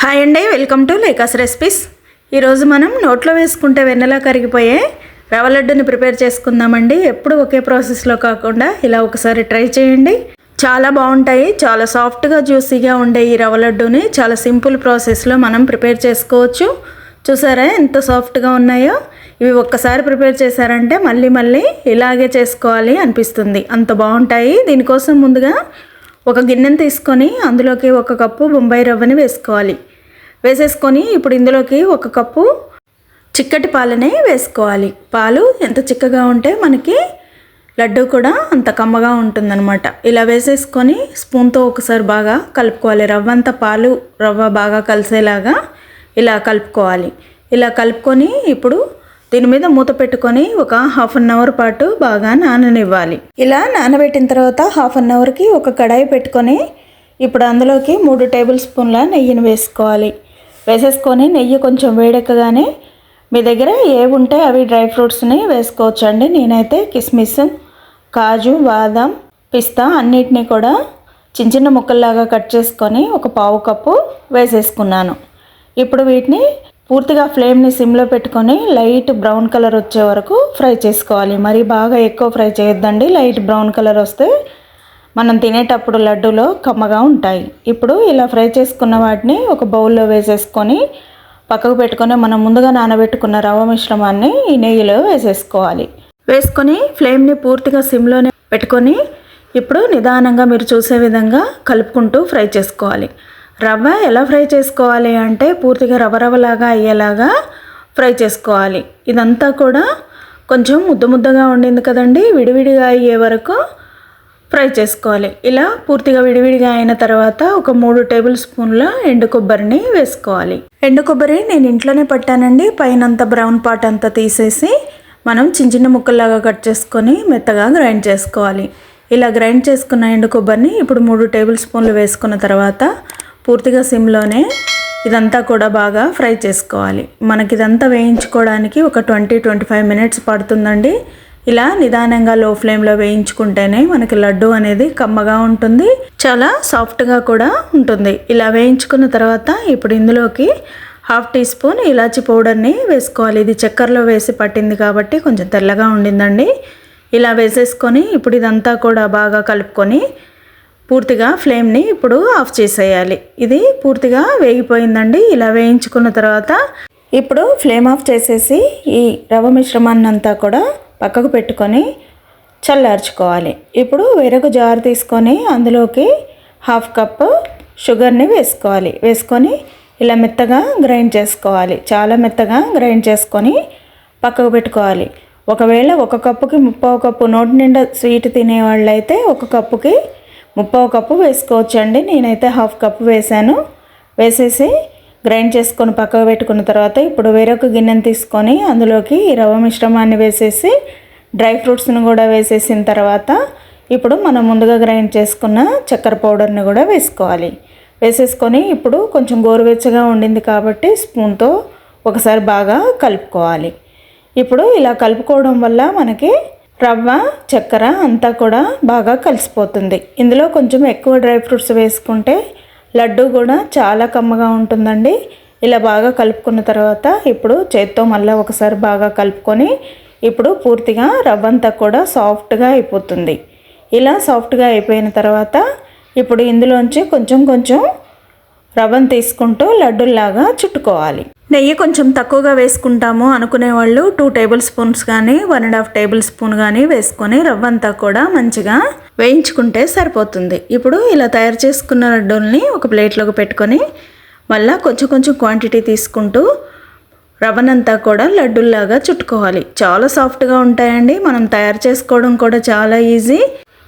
Hi అండి, welcome to లేకాస్ recipes. ఈరోజు మనం నోట్లో వేసుకుంటే వెన్నెలా కరిగిపోయే రవ్వ లడ్డుని ప్రిపేర్ చేసుకుందామండి. ఎప్పుడు ఒకే ప్రాసెస్లో కాకుండా ఇలా ఒకసారి ట్రై చేయండి. చాలా బాగుంటాయి. చాలా సాఫ్ట్గా జ్యూసీగా ఉండే ఈ రవ్వ లడ్డుని చాలా సింపుల్ ప్రాసెస్లో మనం ప్రిపేర్ చేసుకోవచ్చు. చూసారా ఎంత సాఫ్ట్గా ఉన్నాయో. ఇవి ఒక్కసారి ప్రిపేర్ చేశారంటే మళ్ళీ మళ్ళీ ఇలాగే చేసుకోవాలి అనిపిస్తుంది, అంత బాగుంటాయి. దీనికోసం ముందుగా ఒక గిన్నెను తీసుకొని అందులోకి 1 కప్పు బొంబాయి రవ్వని వేసేసుకొని ఇప్పుడు ఇందులోకి 1 కప్పు చిక్కటి పాలని వేసుకోవాలి. పాలు ఎంత చిక్కగా ఉంటే మనకి లడ్డు కూడా అంత కమ్మగా ఉంటుందన్నమాట. ఇలా వేసేసుకొని స్పూన్తో ఒకసారి బాగా కలుపుకోవాలి. రవ్వ బాగా కలిసేలాగా ఇలా కలుపుకోవాలి. ఇలా కలుపుకొని ఇప్పుడు దీని మీద మూత పెట్టుకొని ఒక ½ అన్ అవర్ పాటు బాగా నాననివ్వాలి. ఇలా నానబెట్టిన తర్వాత ½ అన్ అవర్కి ఒక కడాయి పెట్టుకొని ఇప్పుడు అందులోకి 3 టేబుల్ స్పూన్ల నెయ్యిని వేసేసుకొని నెయ్యి కొంచెం వేడెక్కగానే మీ దగ్గర ఏవి ఉంటే అవి డ్రై ఫ్రూట్స్ని వేసుకోవచ్చు అండి. నేనైతే కిస్మిస్, కాజు, బాదం, పిస్తా అన్నిటినీ కూడా చిన్న ముక్కల్లాగా కట్ చేసుకొని ఒక ½ కప్పు వేసేసుకున్నాను. ఇప్పుడు వీటిని పూర్తిగా ఫ్లేమ్ని సిమ్లో పెట్టుకొని లైట్ బ్రౌన్ కలర్ వచ్చే వరకు ఫ్రై చేసుకోవాలి. మరి బాగా ఎక్కువ ఫ్రై చేయొద్దండి. లైట్ బ్రౌన్ కలర్ వస్తే మనం తినేటప్పుడు లడ్డూలో కమ్మగా ఉంటాయి. ఇప్పుడు ఇలా ఫ్రై చేసుకున్న వాటిని ఒక బౌల్లో వేసేసుకొని పక్కకు పెట్టుకొని మనం ముందుగా నానబెట్టుకున్న రవ్వ మిశ్రమాన్ని ఈ నెయ్యిలో వేసుకొని ఫ్లేమ్ని పూర్తిగా సిమ్లోనే పెట్టుకొని ఇప్పుడు నిదానంగా మీరు చూసే విధంగా కలుపుకుంటూ ఫ్రై చేసుకోవాలి. రవ్వ ఎలా ఫ్రై చేసుకోవాలి అంటే పూర్తిగా రవ్వలాగా అయ్యేలాగా ఫ్రై చేసుకోవాలి. ఇదంతా కూడా కొంచెం ముద్దగా ఉండింది కదండి, విడివిడిగా అయ్యే వరకు ఫ్రై చేసుకోవాలి. ఇలా పూర్తిగా విడివిడిగా అయిన తర్వాత ఒక 3 టేబుల్ స్పూన్ల ఎండు కొబ్బరిని వేసుకోవాలి. ఎండు కొబ్బరి నేను ఇంట్లోనే పట్టానండి. పైనంత బ్రౌన్ పార్ట్ అంతా తీసేసి మనం చిన్న ముక్కల్లాగా కట్ చేసుకొని మెత్తగా గ్రైండ్ చేసుకోవాలి. ఇలా గ్రైండ్ చేసుకున్న ఎండు కొబ్బరిని ఇప్పుడు 3 టేబుల్ స్పూన్లు వేసుకున్న తర్వాత పూర్తిగా సిమ్లోనే ఇదంతా కూడా బాగా ఫ్రై చేసుకోవాలి. మనకి ఇదంతా వేయించుకోవడానికి ఒక 20-25 మినిట్స్ పడుతుందండి. ఇలా నిదానంగా లో ఫ్లేమ్లో వేయించుకుంటేనే మనకి లడ్డు అనేది కమ్మగా ఉంటుంది, చాలా సాఫ్ట్గా కూడా ఉంటుంది. ఇలా వేయించుకున్న తర్వాత ఇప్పుడు ఇందులోకి ½ టీ స్పూన్ ఇలాచీ పౌడర్ని వేసుకోవాలి. ఇది చక్కెరలో వేసి పట్టింది కాబట్టి కొంచెం తెల్లగా ఉండిందండి. ఇలా వేసేసుకొని ఇప్పుడు ఇదంతా కూడా బాగా కలుపుకొని పూర్తిగా ఫ్లేమ్ని ఇప్పుడు ఆఫ్ చేసేయాలి. ఇది పూర్తిగా వేగిపోయిందండి. ఇలా వేయించుకున్న తర్వాత ఇప్పుడు ఫ్లేమ్ ఆఫ్ చేసేసి ఈ రవ్వ మిశ్రమాన్ని అంతా కూడా పక్కకు పెట్టుకొని చల్లార్చుకోవాలి. ఇప్పుడు వేరొక జార్ తీసుకొని అందులోకి ½ కప్పు షుగర్ని వేసుకొని ఇలా మెత్తగా గ్రైండ్ చేసుకోవాలి. చాలా మెత్తగా గ్రైండ్ చేసుకొని పక్కకు పెట్టుకోవాలి. ఒకవేళ 1 కప్పుకి 3/4 కప్పు నోటి నిండా స్వీట్ తినేవాళ్ళైతే 1 కప్పుకి 3/4 కప్పు వేసుకోవచ్చు అండి. నేనైతే ½ కప్పు వేసేసి గ్రైండ్ చేసుకొని పక్కకు పెట్టుకున్న తర్వాత ఇప్పుడు వేరొక గిన్నెను తీసుకొని అందులోకి ఈ రవ్వ మిశ్రమాన్ని వేసేసి డ్రై ఫ్రూట్స్ని కూడా వేసేసిన తర్వాత ఇప్పుడు మనం ముందుగా గ్రైండ్ చేసుకున్న చక్కెర పౌడర్ని కూడా వేసేసుకొని ఇప్పుడు కొంచెం గోరువెచ్చగా ఉండింది కాబట్టి స్పూన్తో ఒకసారి బాగా కలుపుకోవాలి. ఇప్పుడు ఇలా కలుపుకోవడం వల్ల మనకి రవ్వ, చక్కెర అంతా కూడా బాగా కలిసిపోతుంది. ఇందులో కొంచెం ఎక్కువ డ్రై ఫ్రూట్స్ వేసుకుంటే లడ్డు కూడా చాలా కమ్మగా ఉంటుందండి. ఇలా బాగా కలుపుకున్న తర్వాత ఇప్పుడు చేత్తో మళ్ళీ ఒకసారి బాగా కలుపుకొని ఇప్పుడు పూర్తిగా రవ్వ అంతా కూడా సాఫ్ట్గా అయిపోతుంది. ఇలా సాఫ్ట్గా అయిపోయిన తర్వాత ఇప్పుడు ఇందులోంచి కొంచెం రవ్వను తీసుకుంటూ లడ్డుల్లాగా చుట్టుకోవాలి. నెయ్యి కొంచెం తక్కువగా వేసుకుంటాము అనుకునే వాళ్ళు 2 టేబుల్ స్పూన్స్ కానీ 1½ టేబుల్ స్పూన్ కానీ వేసుకొని రవ్వ అంతా కూడా మంచిగా వేయించుకుంటే సరిపోతుంది. ఇప్పుడు ఇలా తయారు చేసుకున్న లడ్డూల్ని ఒక ప్లేట్లోకి పెట్టుకొని మళ్ళీ కొంచెం క్వాంటిటీ తీసుకుంటూ రవ్వనంతా కూడా లడ్డూల్లాగా చుట్టుకోవాలి. చాలా సాఫ్ట్గా ఉంటాయండి. మనం తయారు చేసుకోవడం కూడా చాలా ఈజీ.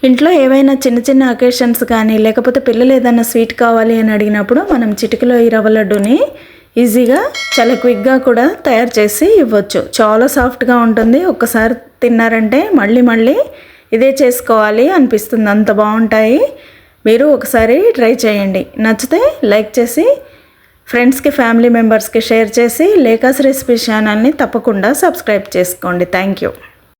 ఇంట్లో ఏవైనా చిన్న అకేషన్స్ కానీ లేకపోతే పిల్లలు ఏదైనా స్వీట్ కావాలి అని అడిగినప్పుడు మనం చిటికలో ఈ రవ్వ లడ్డూని ఈజీగా చాలా క్విక్గా కూడా తయారు చేసి ఇవ్వచ్చు. చాలా సాఫ్ట్గా ఉంటుంది. ఒక్కసారి తిన్నారంటే మళ్ళీ ఇదే చేసుకోవాలి అనిపిస్తుంది, అంత బాగుంటాయి. మీరు ఒకసారి ట్రై చేయండి. నచ్చితే లైక్ చేసి ఫ్రెండ్స్కి, ఫ్యామిలీ మెంబర్స్కి షేర్ చేసి లేకాస్ రెసిపీ ఛానల్ని తప్పకుండా సబ్స్క్రైబ్ చేసుకోండి. Thank you.